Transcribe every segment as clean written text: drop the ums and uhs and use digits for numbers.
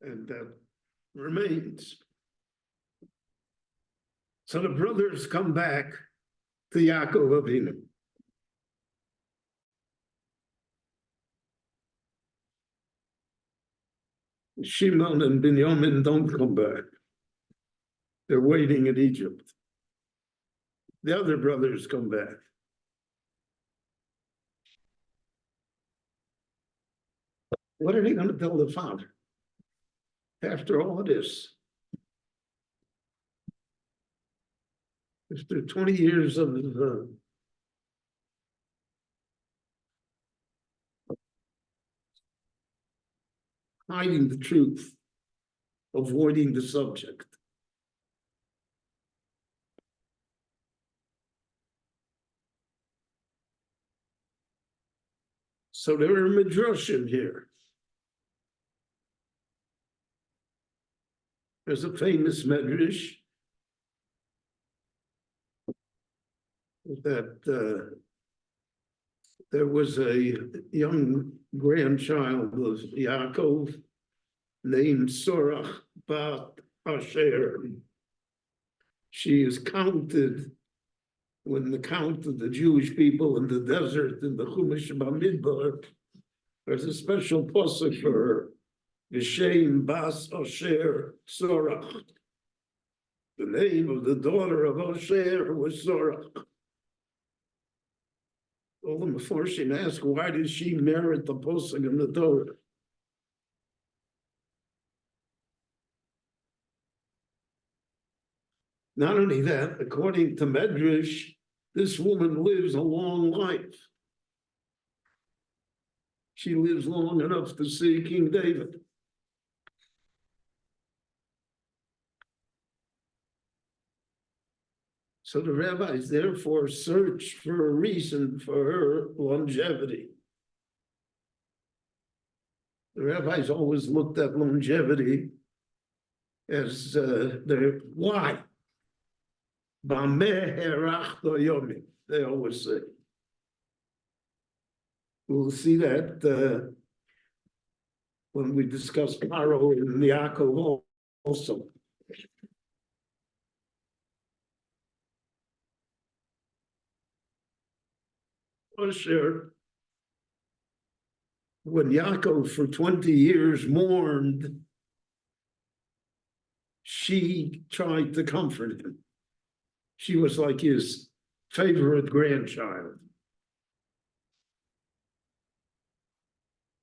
and that remains. So the brothers come back to Yaakov Avinu. Shimon and Binyamin don't come back. They're waiting in Egypt. The other brothers come back. What are they going to tell the father after all of this? After 20 years of hiding the truth, avoiding the subject. So there are midrashim here. There's a famous medrash that there was a young grandchild of Yaakov named Sorach bat Asher. She is counted when the count of the Jewish people in the desert in the Chumash Bamidbar. There's a special pasuk for her. V'shem bas Asher Sorach. The name of the daughter of Asher was Sorach. All the Meforshim ask, why did she merit the pasuk in the Torah? Not only that, according to Medrash, this woman lives a long life. She lives long enough to see King David. So the rabbis therefore searched for a reason for her longevity. The rabbis always looked at longevity as their why. They always say. We'll see that when we discuss Paro and Yaakov also. Sure. When Yaakov for 20 years mourned, she tried to comfort him. She was like his favorite grandchild,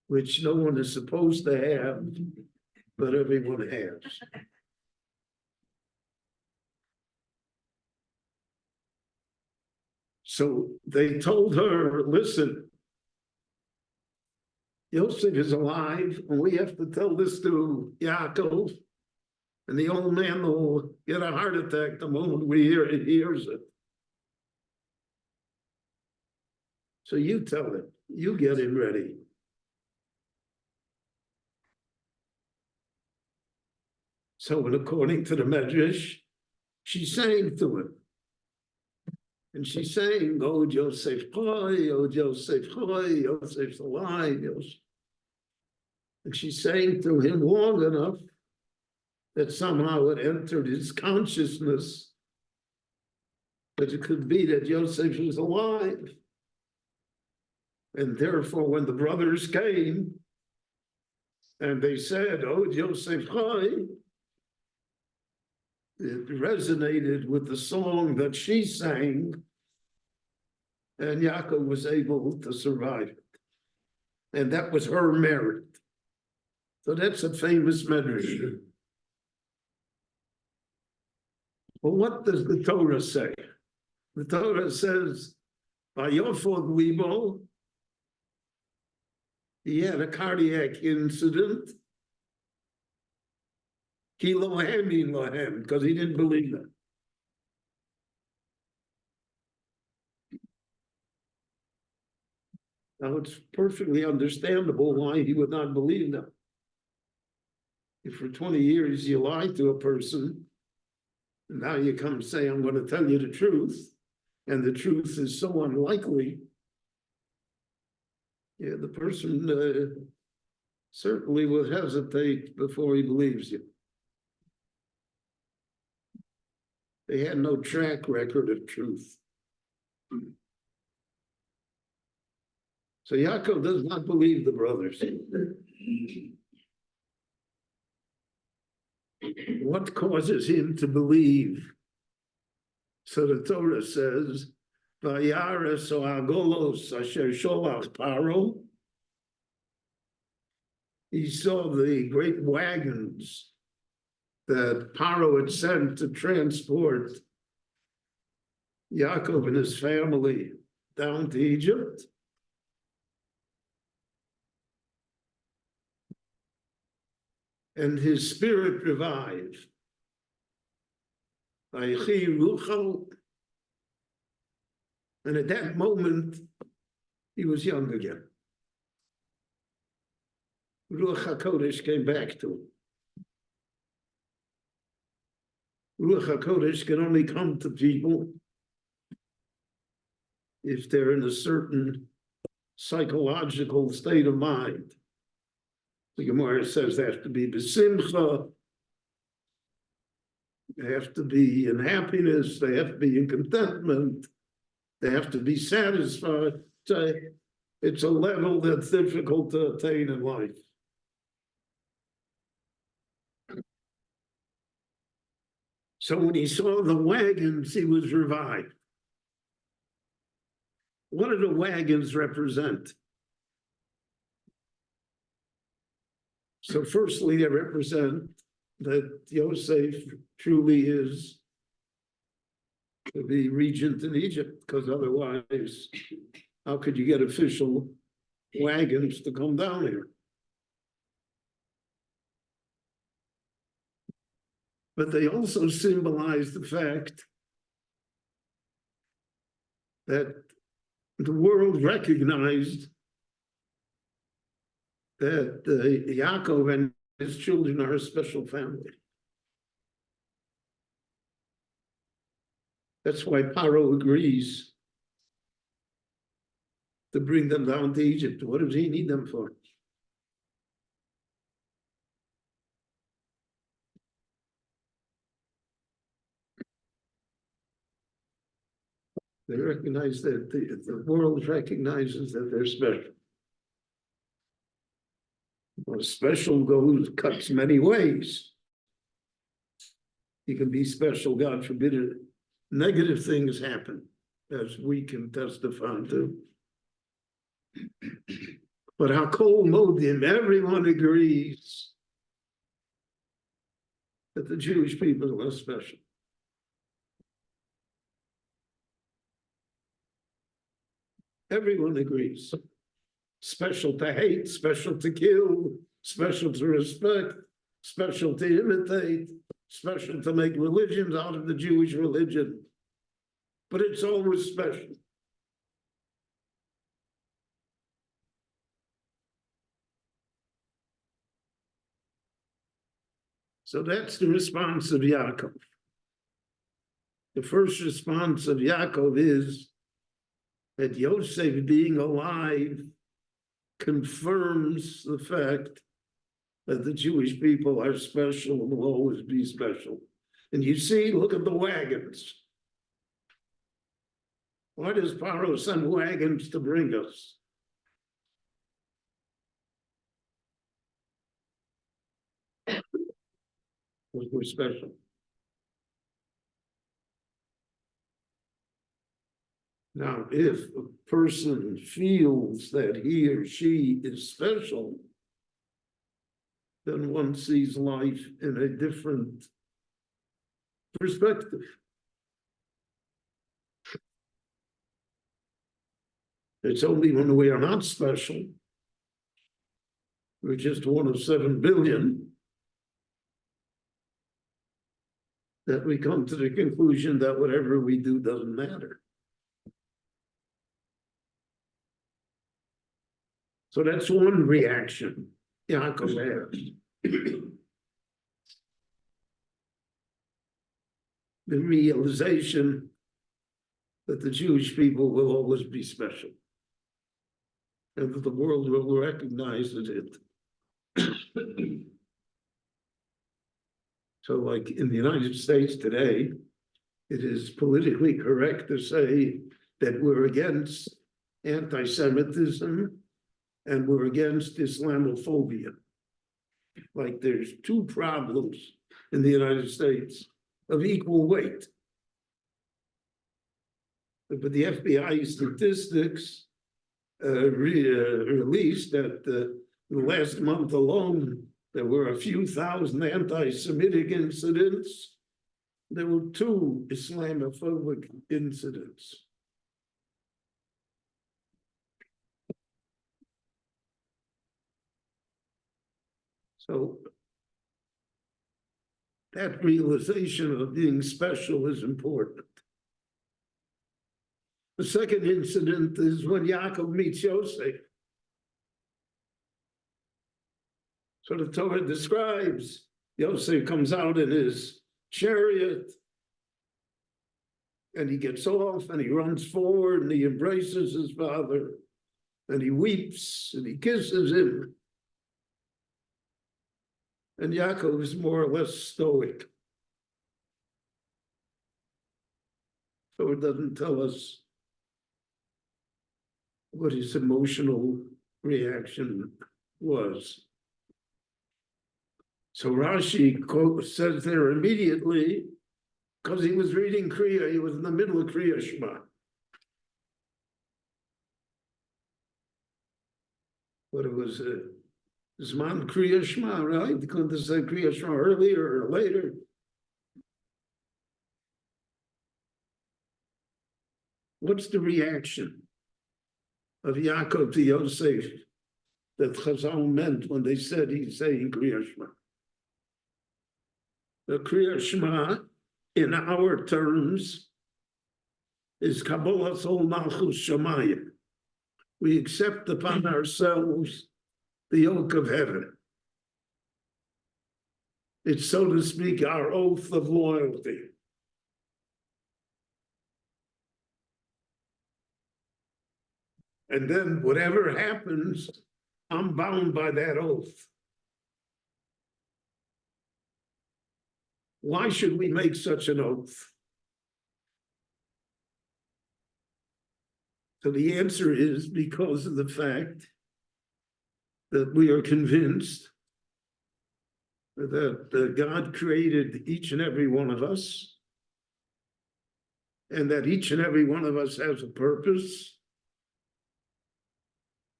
which no one is supposed to have, but everyone has. So they told her, listen, Yosef is alive, and we have to tell this to Yaakov, and the old man will get a heart attack the moment he hears it. So you tell him, you get him ready. So according to the Medrash, she sang to him. And she's saying, oh, Joseph, oh, Joseph, Joseph's alive. And she's saying to him long enough that somehow it entered his consciousness that it could be that Joseph is alive. And therefore, when the brothers came and they said, oh, Joseph, it resonated with the song that she sang, and Yaakov was able to survive it. And that was her merit. So that's a famous medrash. Well, what does the Torah say? The Torah says, Vayofod Libo, he had a cardiac incident. Ki lohem lohem, because he didn't believe that. Now it's perfectly understandable why he would not believe that. If for 20 years you lie to a person, and now you come and say, I'm going to tell you the truth, and the truth is so unlikely, yeah, the person certainly will hesitate before he believes you. They had no track record of truth. So Yaakov does not believe the brothers. What causes him to believe? So the Torah says, "Vayares o agolos asher sholach paro." He saw the great wagons that Paro had sent to transport Yaakov and his family down to Egypt. And his spirit revived. And at that moment, he was young again. Ruach HaKodesh came back to him. Ruach HaKodesh can only come to people if they're in a certain psychological state of mind. The Gemara says they have to be besimcha, they have to be in happiness, they have to be in contentment, they have to be satisfied. It's a level that's difficult to attain in life. So when he saw the wagons, he was revived. What do the wagons represent? So firstly, they represent that Yosef truly is the regent in Egypt, because otherwise, how could you get official wagons to come down here? But they also symbolize the fact that the world recognized that Yaakov and his children are a special family. That's why Paro agrees to bring them down to Egypt. What does he need them for? They recognize that the world recognizes that they're special. Well, special cuts many ways. You can be special, God forbid it. Negative things happen, as we can testify to. But Hakol Modim, everyone agrees that the Jewish people are special. Everyone agrees. Special to hate, special to kill, special to respect, special to imitate, special to make religions out of the Jewish religion. But it's always special. So that's the response of Yaakov. The first response of Yaakov is that Yosef being alive confirms the fact that the Jewish people are special and will always be special. And you see, look at the wagons. Why does Paro send wagons to bring us? Because we're special. Now, if a person feels that he or she is special, then one sees life in a different perspective. It's only when we are not special, we're just one of 7 billion, that we come to the conclusion that whatever we do doesn't matter. So that's one reaction Yaakov has. The realization that the Jewish people will always be special and that the world will recognize it. So like in the United States today, it is politically correct to say that we're against anti-Semitism and we're against Islamophobia. Like there's two problems in the United States of equal weight. But the FBI statistics released that the last month alone, there were a few thousand anti-Semitic incidents. There were 2 Islamophobic incidents. So that realization of being special is important. The second incident is when Yaakov meets Yosef. So the Torah describes Yosef comes out in his chariot and he gets off and he runs forward and he embraces his father and he weeps and he kisses him. And Yaakov is more or less stoic. So it doesn't tell us what his emotional reaction was. So Rashi says there immediately, because he was reading Kriya, he was in the middle of Kriya Shema. But it was Zman Kriya Shema, right? They couldn't have said Kriya Shema earlier or later. What's the reaction of Yaakov to Yosef that Chazal meant when they said he's saying Kriya Shema? The Kriya Shema, in our terms, is Kabbalah Sol Malchus Shamayim. We accept upon ourselves the yoke of heaven. It's, so to speak, our oath of loyalty. And then whatever happens, I'm bound by that oath. Why should we make such an oath? So the answer is because of the fact that we are convinced that God created each and every one of us, and that each and every one of us has a purpose,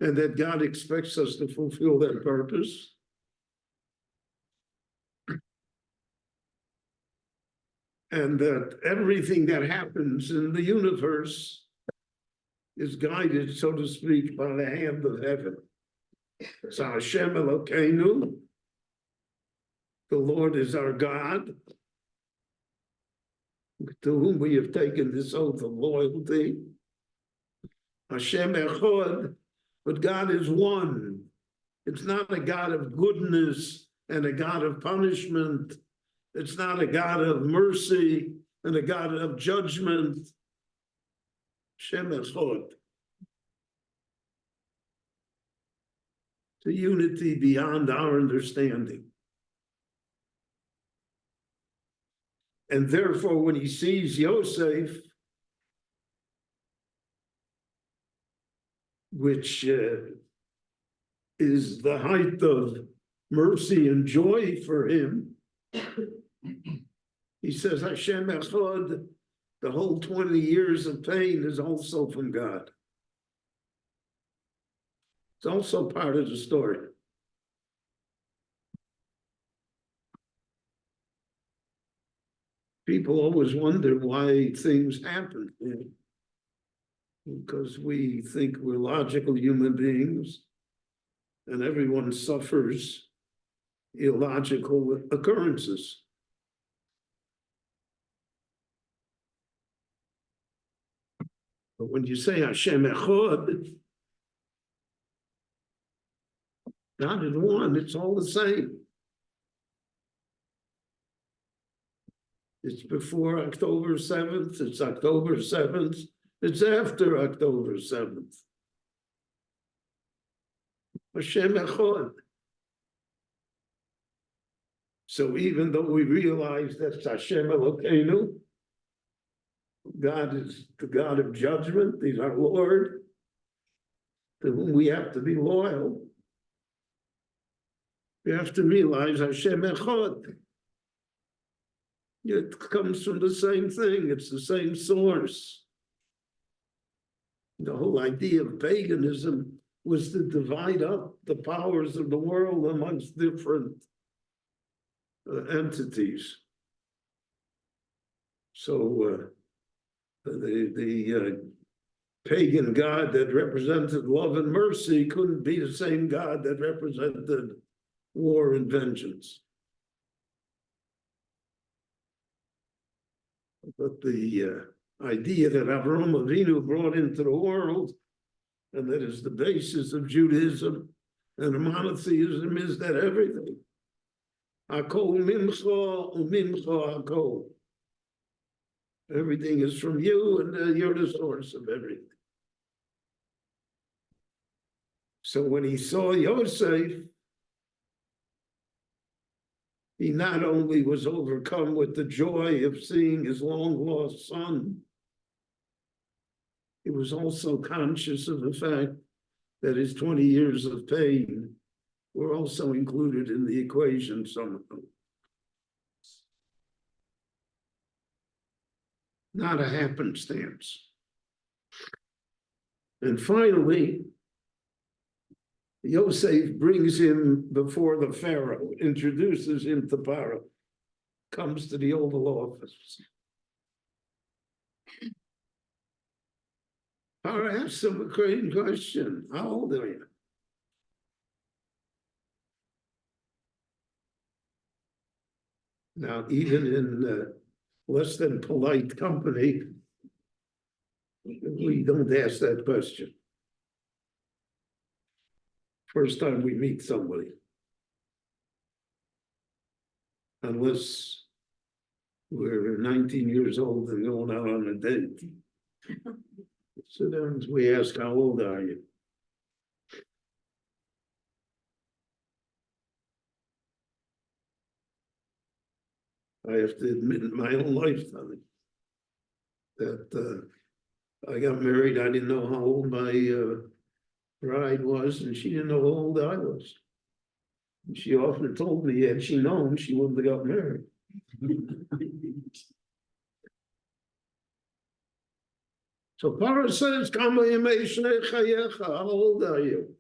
and that God expects us to fulfill that purpose. And that everything that happens in the universe is guided, so to speak, by the hand of heaven. So Hashem Elokeinu, the Lord is our God, to whom we have taken this oath of loyalty. Hashem Echad, but God is one. It's not a God of goodness and a God of punishment. It's not a God of mercy and a God of judgment. Hashem Echad. The unity beyond our understanding. And therefore, when he sees Yosef, which is the height of mercy and joy for him, he says, Hashem Echad, the whole 20 years of pain is also from God. It's also part of the story. People always wonder why things happen, because we think we're logical human beings, and everyone suffers illogical occurrences. But when you say Hashem Echad, God is one, it's all the same. It's before October 7th, it's October 7th, it's after October 7th. Hashem Echad. So even though we realize that Hashem Elokeinu, God is the God of judgment, He's our Lord, to whom we have to be loyal, we have to realize Hashem Echad. It comes from the same thing, it's the same source. The whole idea of paganism was to divide up the powers of the world amongst different entities. So the pagan God that represented love and mercy couldn't be the same God that represented war and vengeance. But the idea that Avraham Avinu brought into the world, and that is the basis of Judaism and monotheism, is that everything, Hakol Mimcha Umimcha Hakol, everything is from you, and you're the source of everything. So when he saw Yosef, he not only was overcome with the joy of seeing his long-lost son, he was also conscious of the fact that his 20 years of pain were also included in the equation somehow. Not a happenstance. And finally, Yosef brings him before the Pharaoh, introduces him to Pharaoh, comes to the Oval Office. Pharaoh asks him a great question. How old are you? Now, even in less than polite company, we don't ask that question. First time we meet somebody. Unless we're 19 years old and going out on a date. So then we ask, how old are you? I have to admit in my own lifetime that I got married, I didn't know how old my bride was, and she didn't know how old I was. And she often told me, had she known, she wouldn't have got married. So Parah says, Kama yemei shnei chayecha, how old are you?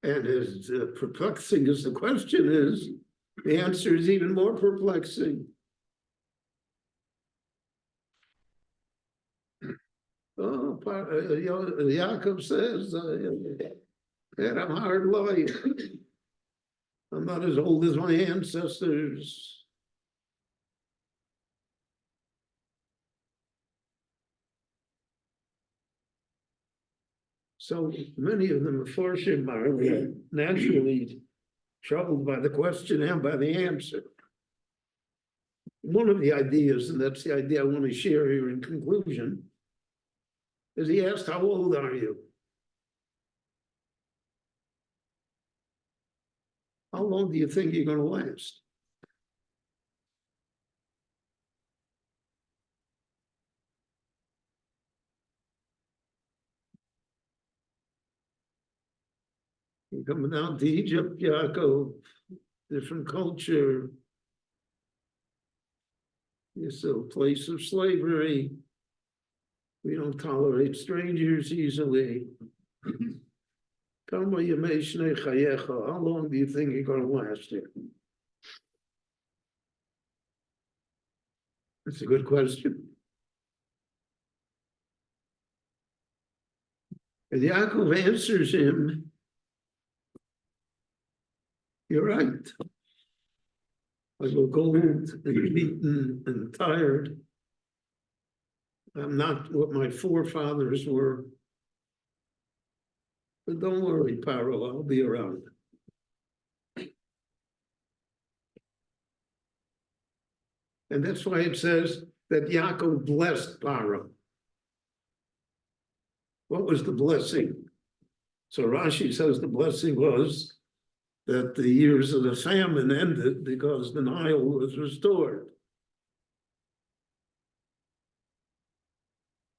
And as perplexing as the question is, the answer is even more perplexing. Oh, Yaakov says, I had a hard life. I'm not as old as my ancestors. So many of them, Mefarshim, are naturally troubled by the question and by the answer. One of the ideas, and that's the idea I want to share here in conclusion, is he asked, how old are you? How long do you think you're going to last? You're coming down to Egypt, Yaakov, different culture. It's a place of slavery. We don't tolerate strangers easily. How long do you think you're going to last here? That's a good question. And Yaakov answers him, you're right. I will go old and beaten and tired. I'm not what my forefathers were. But don't worry, Paro, I'll be around. And that's why it says that Yaakov blessed Paro. What was the blessing? So Rashi says the blessing was that the years of the famine ended because the Nile was restored.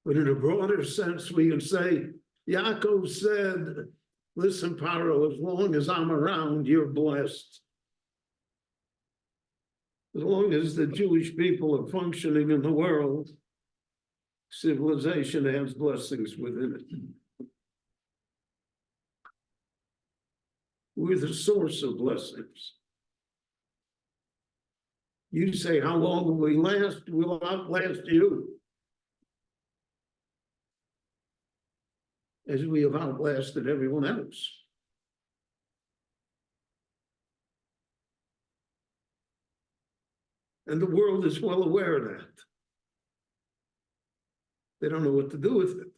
But in a broader sense, we can say, Yaakov said, listen, Paro, as long as I'm around, you're blessed. As long as the Jewish people are functioning in the world, civilization has blessings within it. We're the source of blessings. You say, how long will we last? We'll outlast you. As we have outlasted everyone else. And the world is well aware of that. They don't know what to do with it.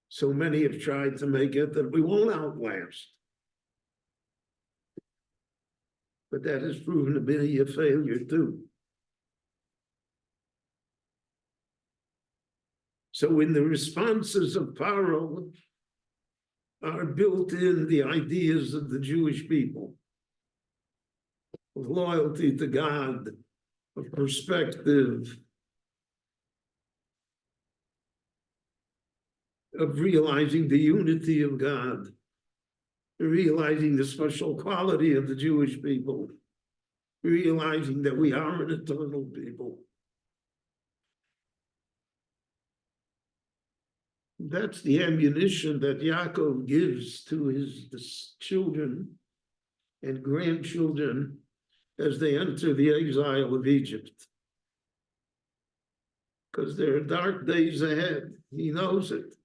So many have tried to make it that we won't outlast. But that has proven to be a failure too. So in the responses of Paro are built in the ideas of the Jewish people, of loyalty to God, of perspective, of realizing the unity of God, realizing the special quality of the Jewish people, realizing that we are an eternal people. That's the ammunition that Yaakov gives to his children and grandchildren as they enter the exile of Egypt. Because there are dark days ahead. He knows it.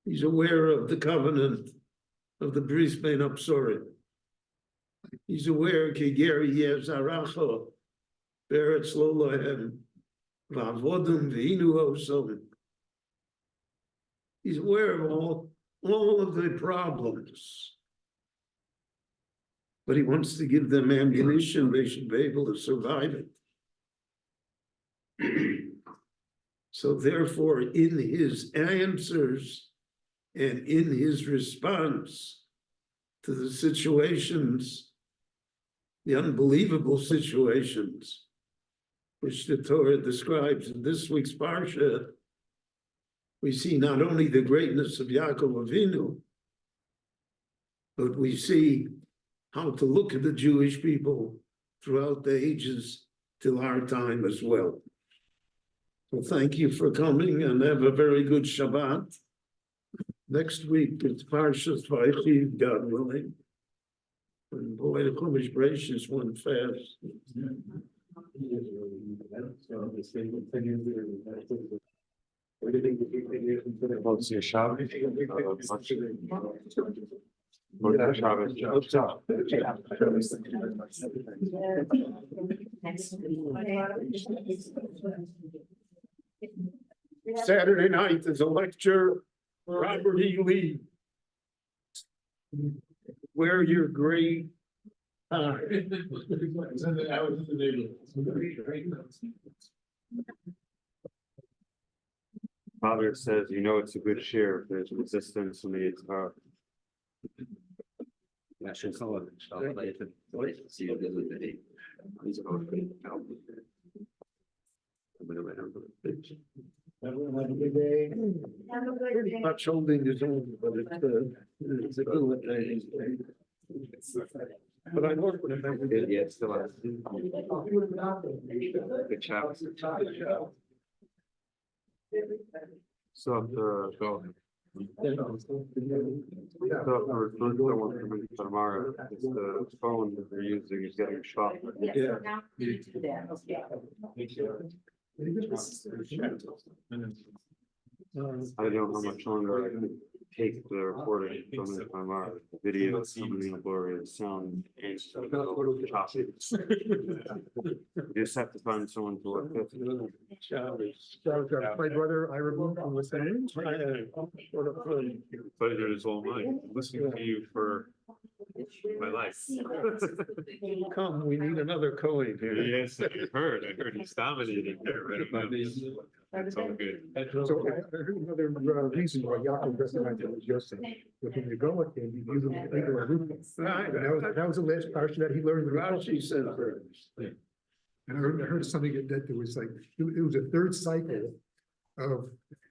He's aware of the covenant of the Bris Ben Absorim. He's aware, Kegeri Yezaracho, Beretz Lolahem, Vavodum Vinu Osom. He's aware of all of the problems. But he wants to give them ammunition, they should be able to survive it. So therefore, in his answers and in his response to the situations, the unbelievable situations, which the Torah describes in this week's Parsha, we see not only the greatness of Yaakov Avinu, but we see how to look at the Jewish people throughout the ages till our time as well. So thank you for coming and have a very good Shabbat. Next week it's Parshas Vayichi, God willing. And boy, the Chumash Bereshis one fast. Saturday night is a lecture, Robert E. Lee. Wear your gray tie. Father says, you know, it's a good share if there's resistance in the Yitzhak. Everyone have a good day. Have a good Pretty day. much holding his own, but it's a good day. But I work with him every day. Yeah, it's still a good job. So, go. So, for someone from tomorrow, it's the phone that they're using is getting shot. Yeah. Now we do that, okay. I don't know how much longer I can take the recording from the tomorrow, the video, coming in blurry, the sound, and choppy. You just have to find someone to work with. My brother, I removed from the same. Pleasure is all mine, listening to you for my life. Come, we need another Cohen here. Yes, I heard he's dominating there right now. It's all good. So I heard another reason why Yaakov recognized it was Yosef. But when you go with him, you use him as legal and Right. that was the last parsha that he learned. Rashi said first. And I heard something that there was like, it was a third cycle of,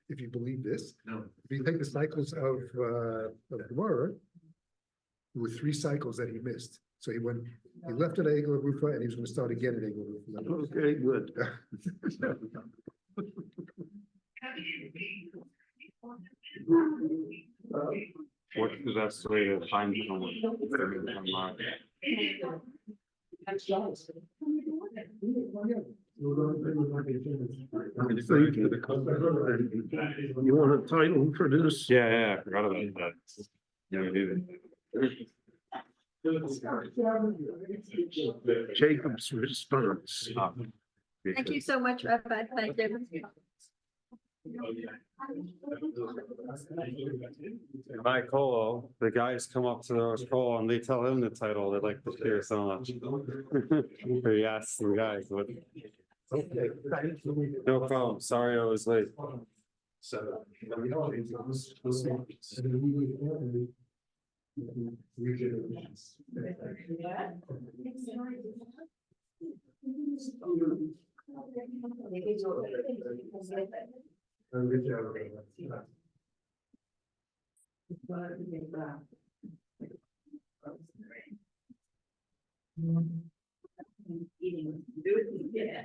if you believe this. No. If you take the cycles of Gemara, there were 3 cycles that he missed. So he left at Egel Rufa and he was going to start again at Egel Rufa. Okay, good. What's the best way to find someone? You want a title for this? Yeah, I forgot about that. Yeah, we do. Jacob's response. Thank you so much, Rabbi. Thank you. By Colo, the guys come up to those Colo and they tell him the title they like to share so much. Or he asks the guys what. Okay, thank you. No problem. Sorry I was late. Eating. Yeah.